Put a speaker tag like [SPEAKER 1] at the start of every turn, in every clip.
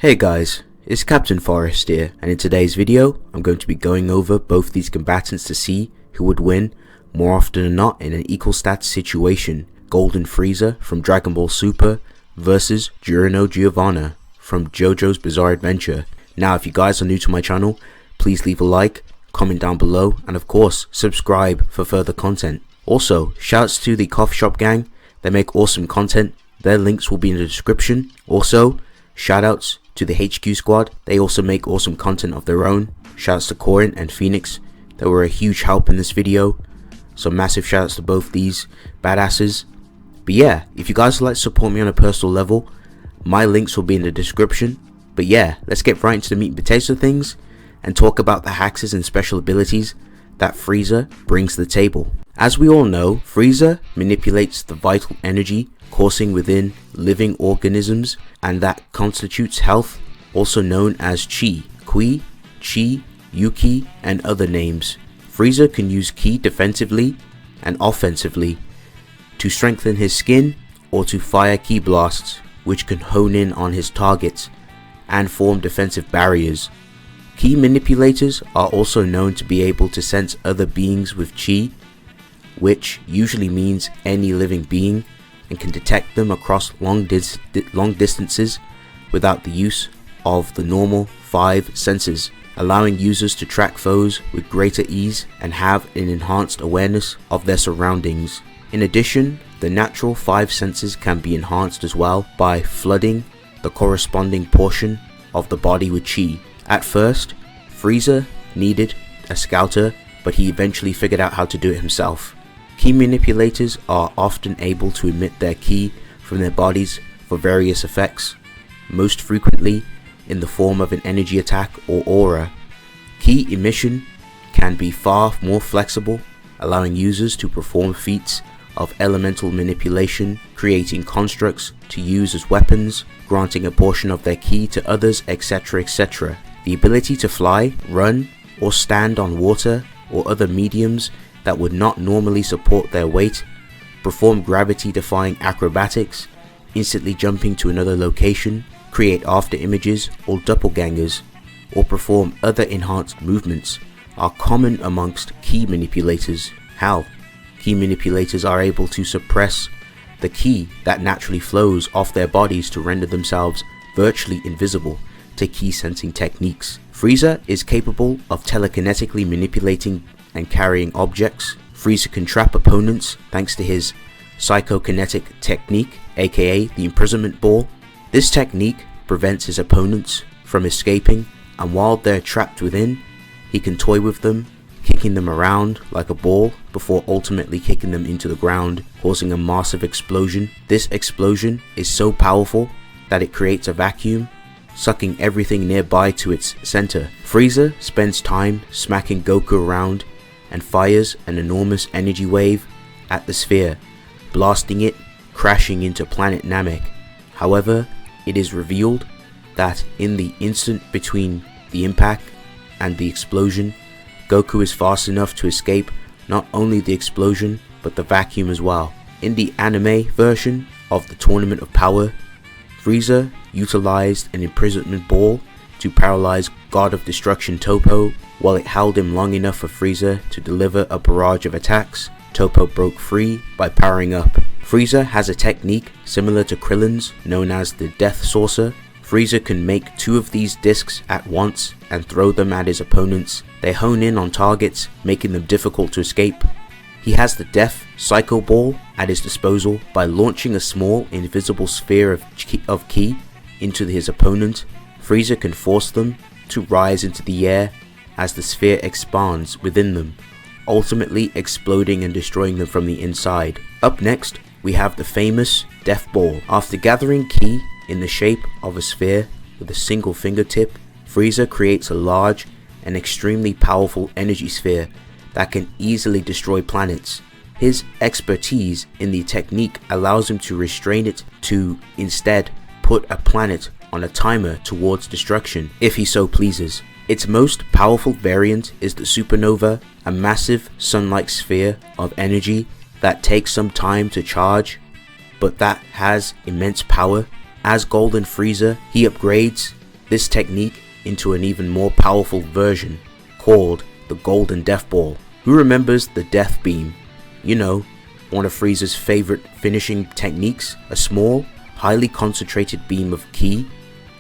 [SPEAKER 1] Hey guys, it's Captain Forest here, and in today's video I'm going to be going over both these combatants to see who would win more often than not in an equal stats situation. Goldenfrieza from Dragon Ball Super versus Giorno Giovanna from JoJo's Bizarre Adventure. Now if you guys are new to my channel, please leave a like, comment down below, and of course subscribe for further content. Also, shouts to the coffee shop gang, they make awesome content, their links will be in the description. Also, shoutouts to the HQ squad, they also make awesome content of their own. Shouts to Korin and Phoenix, they were a huge help in this video, so massive shoutouts to both these badasses. But yeah, if you guys would like to support me on a personal level, my links will be in the description. But yeah, let's get right into the meat and potatoes of things and talk about the hacks and special abilities that Frieza brings to the table. As we all know, Frieza manipulates the vital energy coursing within living organisms, and that constitutes health, also known as Chi, Kui, Chi, Yuki, and other names. Frieza can use Ki defensively and offensively, to strengthen his skin or to fire Ki blasts, which can hone in on his targets and form defensive barriers. Ki manipulators are also known to be able to sense other beings with Chi, which usually means any living being, and can detect them across long distances without the use of the normal 5 senses, allowing users to track foes with greater ease and have an enhanced awareness of their surroundings. In addition, the natural 5 senses can be enhanced as well by flooding the corresponding portion of the body with Chi. At first, Frieza needed a scouter, but he eventually figured out how to do it himself. Ki manipulators are often able to emit their Ki from their bodies for various effects, most frequently in the form of an energy attack or aura. Ki emission can be far more flexible, allowing users to perform feats of elemental manipulation, creating constructs to use as weapons, granting a portion of their Ki to others, etc. etc. The ability to fly, run, or stand on water or other mediums that would not normally support their weight, perform gravity-defying acrobatics, instantly jumping to another location, create after images or doppelgangers, or perform other enhanced movements are common amongst Ki manipulators. How? Ki manipulators are able to suppress the Ki that naturally flows off their bodies to render themselves virtually invisible to Ki sensing techniques. Frieza is capable of telekinetically manipulating and carrying objects. Frieza can trap opponents thanks to his psychokinetic technique, aka the imprisonment ball. This technique prevents his opponents from escaping, and while they're trapped within, he can toy with them, kicking them around like a ball before ultimately kicking them into the ground, causing a massive explosion. This explosion is so powerful that it creates a vacuum, sucking everything nearby to its center. Frieza spends time smacking Goku around and fires an enormous energy wave at the sphere, blasting it, crashing into planet Namek. However, it is revealed that in the instant between the impact and the explosion, Goku is fast enough to escape not only the explosion but the vacuum as well. In the anime version of the Tournament of Power, Frieza utilized an imprisonment ball to paralyze God of Destruction Toppo. While it held him long enough for Frieza to deliver a barrage of attacks, Toppo broke free by powering up. Frieza has a technique similar to Krillin's known as the Death Saucer. Frieza can make 2 of these discs at once and throw them at his opponents. They hone in on targets, making them difficult to escape. He has the Death Psycho Ball at his disposal. By launching a small invisible sphere of Ki into his opponent, Frieza can force them to rise into the air as the sphere expands within them, ultimately exploding and destroying them from the inside. Up next, we have the famous Death Ball. After gathering Ki in the shape of a sphere with a single fingertip, Frieza creates a large and extremely powerful energy sphere that can easily destroy planets. His expertise in the technique allows him to restrain it to instead put a planet on a timer towards destruction if he so pleases. Its most powerful variant is the Supernova, a massive sun-like sphere of energy that takes some time to charge, but that has immense power. As Goldenfrieza, he upgrades this technique into an even more powerful version called the Golden Death Ball. Who remembers the Death Beam? You know, one of Frieza's favorite finishing techniques, a small, highly concentrated beam of ki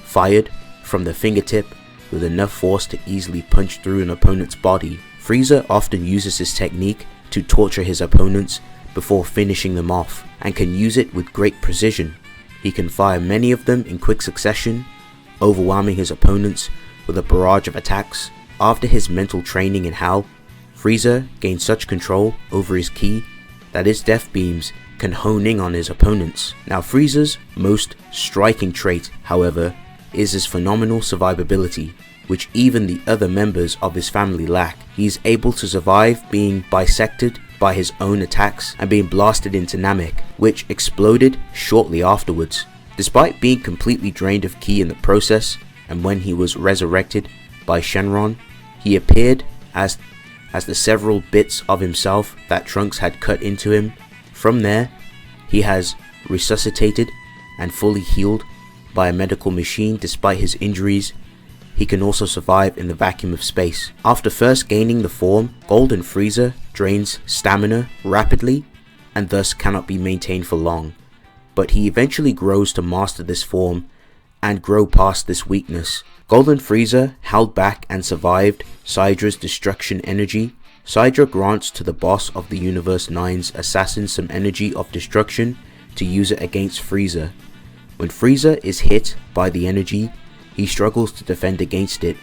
[SPEAKER 1] fired from the fingertip with enough force to easily punch through an opponent's body. Frieza often uses this technique to torture his opponents before finishing them off, and can use it with great precision. He can fire many of them in quick succession, overwhelming his opponents with a barrage of attacks. After his mental training in Hell, Frieza gained such control over his ki that his death beams can hone in on his opponents. Now Frieza's most striking trait, however, is his phenomenal survivability, which even the other members of his family lack. He is able to survive being bisected by his own attacks and being blasted into Namek, which exploded shortly afterwards. Despite being completely drained of ki in the process, and when he was resurrected by Shenron, he appeared as the several bits of himself that Trunks had cut into him. From there, he has resuscitated and fully healed by a medical machine. Despite his injuries, he can also survive in the vacuum of space. After first gaining the form, Golden Frieza drains stamina rapidly and thus cannot be maintained for long, but he eventually grows to master this form and grow past this weakness. Golden Frieza held back and survived Sydra's destruction energy. Sydra grants to the boss of the Universe 9's assassin some energy of destruction to use it against Frieza. When Frieza is hit by the energy, he struggles to defend against it,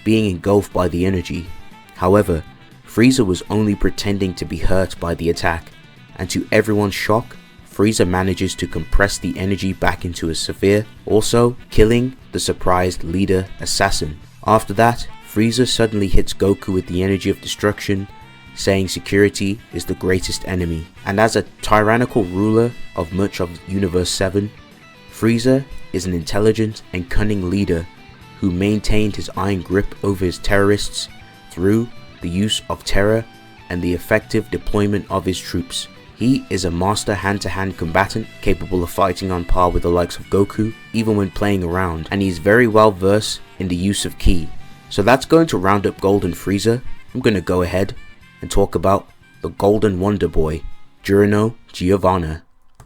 [SPEAKER 1] being engulfed by the energy. However, Frieza was only pretending to be hurt by the attack, and to everyone's shock, Frieza manages to compress the energy back into a sphere, also killing the surprised leader assassin. After that, Frieza suddenly hits Goku with the energy of destruction, saying security is the greatest enemy. And as a tyrannical ruler of much of Universe 7, Frieza is an intelligent and cunning leader who maintained his iron grip over his terrorists through the use of terror and the effective deployment of his troops. He is a master hand-to-hand combatant capable of fighting on par with the likes of Goku even when playing around, and he's very well versed in the use of ki. So that's going to round up Golden Frieza. I'm going to go ahead and talk about the Golden Wonder Boy, Giorno Giovanna.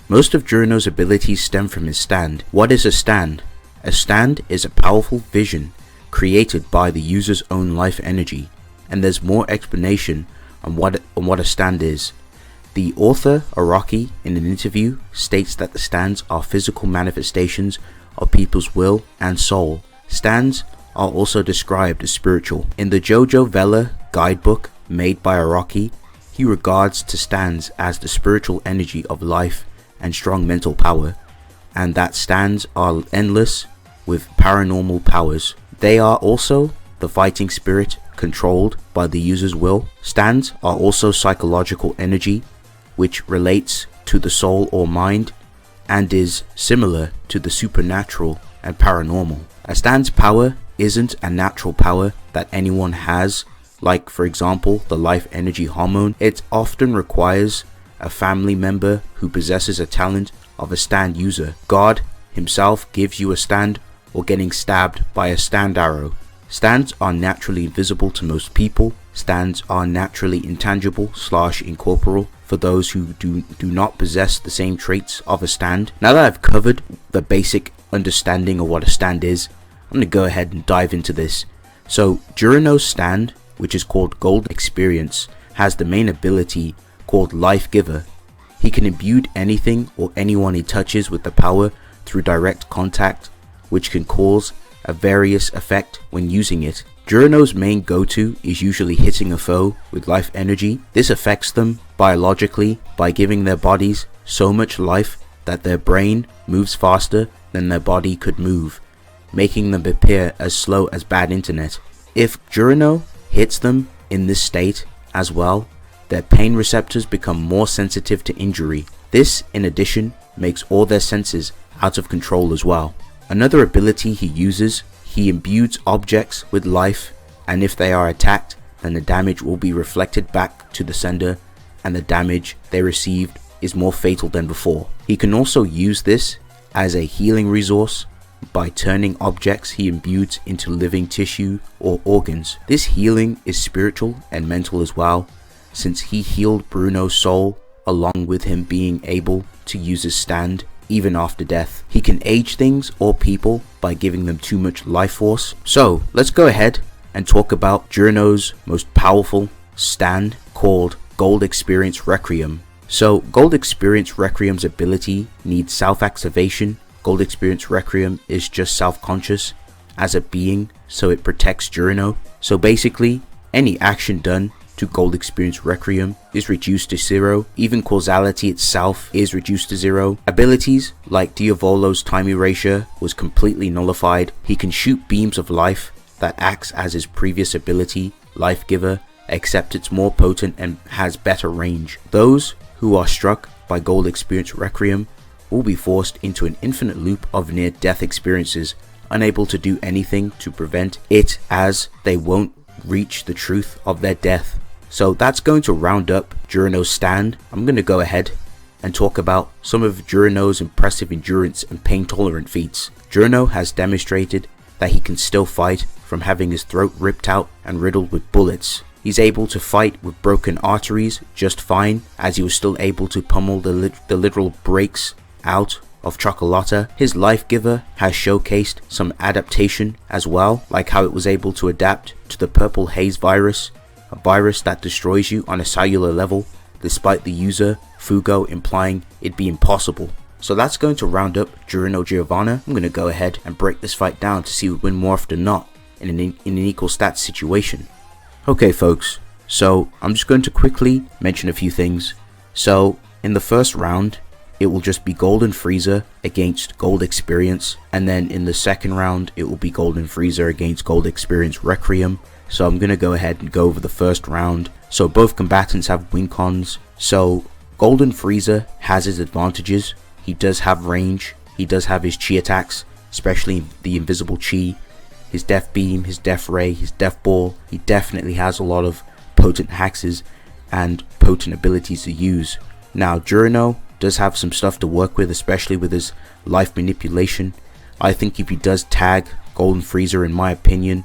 [SPEAKER 1] Most of Giorno's abilities stem from his stand. What is a stand? A stand is a powerful vision created by the user's own life energy, and there's more explanation on what a stand is. The author Araki in an interview states that the stands are physical manifestations of people's will and soul. Stands are also described as spiritual. In the JoJo Vela guidebook made by Araki, he regards to stands as the spiritual energy of life and strong mental power, and that stands are endless with paranormal powers. They are also the fighting spirit controlled by the user's will. Stands are also psychological energy which relates to the soul or mind and is similar to the supernatural and paranormal. A stand's power isn't a natural power that anyone has, like for example the life energy hormone. It often requires a family member who possesses a talent of a stand user. God himself gives you a stand, or getting stabbed by a stand arrow. Stands are naturally invisible to most people. Stands are naturally intangible / incorporeal for those who do not possess the same traits of a stand. Now that I've covered the basic understanding of what a stand is, I'm going to go ahead and dive into this. So Giorno's stand, which is called Golden Experience, has the main ability called Life Giver. He can imbue anything or anyone he touches with the power through direct contact, which can cause a various effect when using it. Giorno's main go-to is usually hitting a foe with life energy. This affects them biologically by giving their bodies so much life that their brain moves faster than their body could move, making them appear as slow as bad internet. If Giorno hits them in this state as well, their pain receptors become more sensitive to injury. This, in addition, makes all their senses out of control as well. Another ability he uses, he imbues objects with life, and if they are attacked, then the damage will be reflected back to the sender, and the damage they received is more fatal than before. He can also use this as a healing resource by turning objects he imbues into living tissue or organs. This healing is spiritual and mental as well, since he healed Bruno's soul along with him being able to use his stand even after death. He can age things or people by giving them too much life force. So let's go ahead and talk about Giorno's most powerful stand, called Gold Experience Requiem. So Gold Experience Requiem's ability needs self-activation. Gold Experience Requiem is just self-conscious as a being, so it protects Giorno. So basically, any action done to Gold Experience Requiem is reduced to 0. Even causality itself is reduced to 0. Abilities like Diavolo's time erasure was completely nullified. He can shoot beams of life that acts as his previous ability, Life Giver, except it's more potent and has better range. Those who are struck by Gold Experience Requiem will be forced into an infinite loop of near-death experiences, unable to do anything to prevent it, as they won't reach the truth of their death. So that's going to round up Giorno's stand. I'm going to go ahead and talk about some of Giorno's impressive endurance and pain-tolerant feats. Giorno has demonstrated that he can still fight from having his throat ripped out and riddled with bullets. He's able to fight with broken arteries just fine, as he was still able to pummel the literal breaks out of Chocolata. His Life Giver has showcased some adaptation as well, like how it was able to adapt to the Purple Haze virus, a virus that destroys you on a cellular level, despite the user Fugo implying it'd be impossible. So that's going to round up Giorno Giovanna. I'm going to go ahead and break this fight down to see who would win more often than not in an equal stats situation. Okay folks, so I'm just going to quickly mention a few things. So in the first round, it will just be Goldenfrieza against Gold Experience, and then in the second round it will be Goldenfrieza against Gold Experience Requiem. So I'm going to go ahead and go over the first round. So both combatants have win cons. So Goldenfrieza has his advantages. He does have range, he does have his chi attacks, especially the invisible chi, his death beam, his death ray, his death ball. He definitely has a lot of potent hexes and potent abilities to use. Now Giorno does have some stuff to work with, especially with his life manipulation. I think if he does tag Goldenfrieza, in my opinion,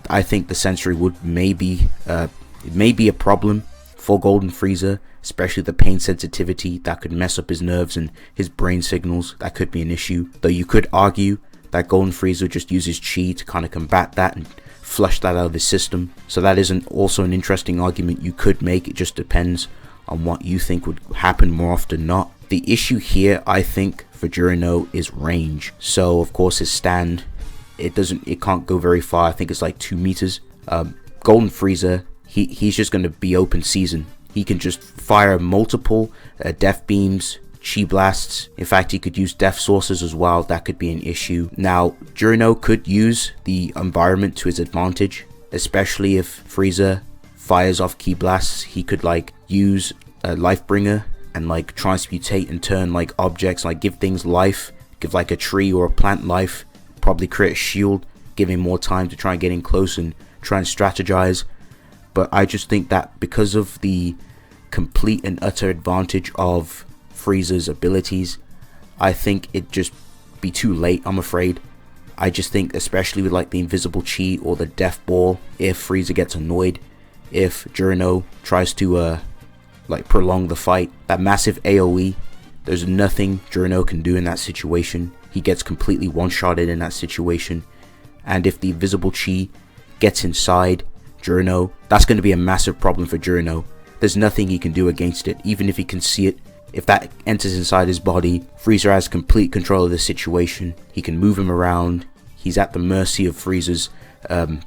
[SPEAKER 1] I think the sensory would maybe a problem for Goldenfrieza, especially the pain sensitivity that could mess up his nerves and his brain signals. That could be an issue, though you could argue that Goldenfrieza just uses chi to kind of combat that and flush that out of his system. So that is also an interesting argument you could make. It just depends on what you think would happen more often than not. The issue here, I think, for Giorno is range. So of course his stand, it can't go very far. I think it's like 2 meters. Goldenfrieza, he's just going to be open season. He can just fire multiple death beams, chi blasts. In fact, he could use death sources as well. That could be an issue. Now Giorno could use the environment to his advantage, especially if Frieza fires off ki blasts. He could like use a Lifebringer and like transmutate and turn like objects, like give things life, give like a tree or a plant life, probably create a shield, give him more time to try and get in close and try and strategize. But I just think that because of the complete and utter advantage of Frieza's abilities, I think it'd just be too late, I'm afraid. I just think, especially with like the invisible chi or the death ball, if Frieza gets annoyed, if Giorno tries to like prolong the fight, that massive AoE, there's nothing Giorno can do in that situation. He gets completely one-shotted in that situation. And if the invisible chi gets inside Giorno, that's going to be a massive problem for Giorno. There's nothing he can do against it, even if he can see it. If that enters inside his body, Frieza has complete control of the situation. He can move him around. He's at the mercy of Frieza's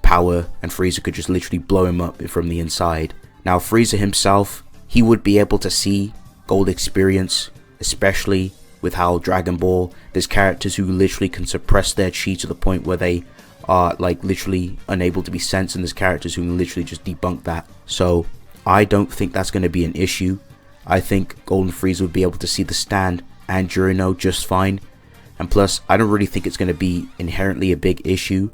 [SPEAKER 1] power, and Frieza could just literally blow him up from the inside. Now Frieza himself, he would be able to see Gold Experience, especially with how Dragon Ball, there's characters who literally can suppress their chi to the point where they are like literally unable to be sensed, and there's characters who can literally just debunk that. So I don't think that's going to be an issue. I think Goldenfrieza would be able to see the stand and Giorno just fine. And plus, I don't really think it's going to be inherently a big issue,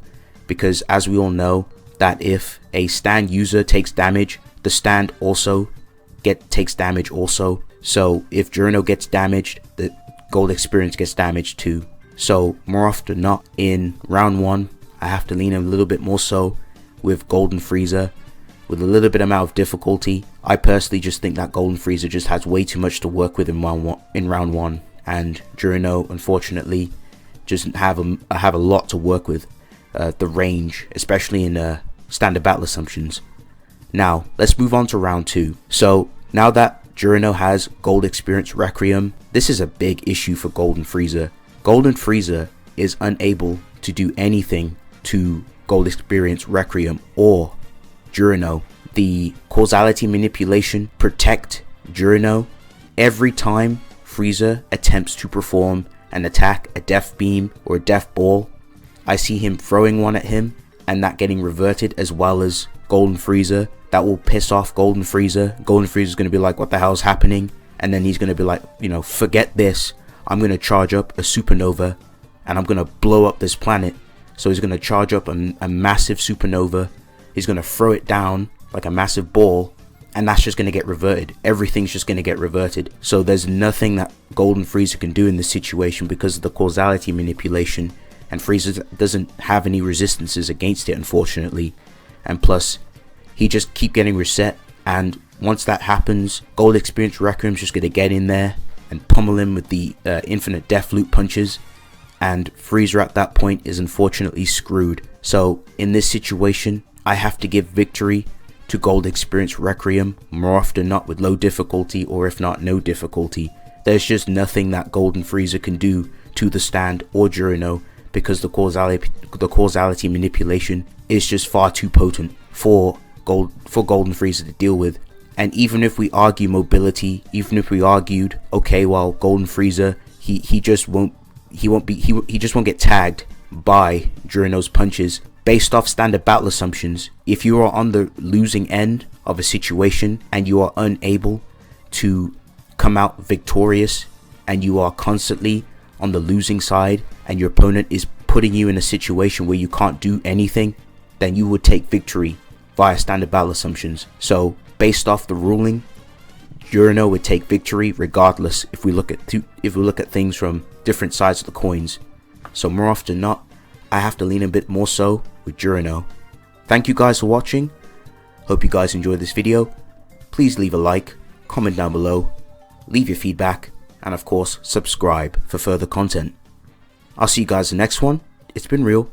[SPEAKER 1] because as we all know, that if a stand user takes damage, the stand also takes damage also. So if Giorno gets damaged, the Gold Experience gets damaged too. So more often than not, in round 1, I have to lean a little bit more so with Goldenfrieza with a little bit amount of difficulty. I personally just think that Goldenfrieza just has way too much to work with in round 1, and Giorno unfortunately doesn't have a lot to work with. The range, especially in standard battle assumptions. Now let's move on to round 2. So now that Giorno has Gold Experience Requiem, this is a big issue for Goldenfrieza. Goldenfrieza is unable to do anything to Gold Experience Requiem or Giorno. The causality manipulation protect Giorno every time Frieza attempts to perform an attack, a death beam or a death ball. I see him throwing one at him and that getting reverted, as well as Goldenfrieza. That will piss off Goldenfrieza. Goldenfrieza's going to be like, what the hell's happening? And then he's going to be like, you know, forget this. I'm going to charge up a supernova and I'm going to blow up this planet. So he's going to charge up a massive supernova. He's going to throw it down like a massive ball, and that's just going to get reverted. Everything's just going to get reverted. So there's nothing that Goldenfrieza can do in this situation because of the causality manipulation, and Frieza doesn't have any resistances against it, unfortunately. And plus, he just keep getting reset, and once that happens, Gold Experience Requiem's just going to get in there and pummel him with the infinite death loop punches, and Frieza at that point is unfortunately screwed. So in this situation, I have to give victory to Gold Experience Requiem more often not with low difficulty, or if not no difficulty. There's just nothing that Goldenfrieza can do to the stand or Giorno because the causality manipulation is just far too potent for Goldenfrieza to deal with. And even if we argue mobility, even if we argued, okay, well, Goldenfrieza, he just won't get tagged by Giorno's punches. Based off standard battle assumptions, if you are on the losing end of a situation and you are unable to come out victorious, and you are constantly on the losing side and your opponent is putting you in a situation where you can't do anything, then you would take victory via standard battle assumptions. So based off the ruling, Giorno would take victory regardless if we look at things from different sides of the coins. So more often than not, I have to lean a bit more so with Giorno. Thank you guys for watching. Hope you guys enjoyed this video. Please leave a like, comment down below, leave your feedback, and of course subscribe for further content. I'll see you guys in the next one. It's been real.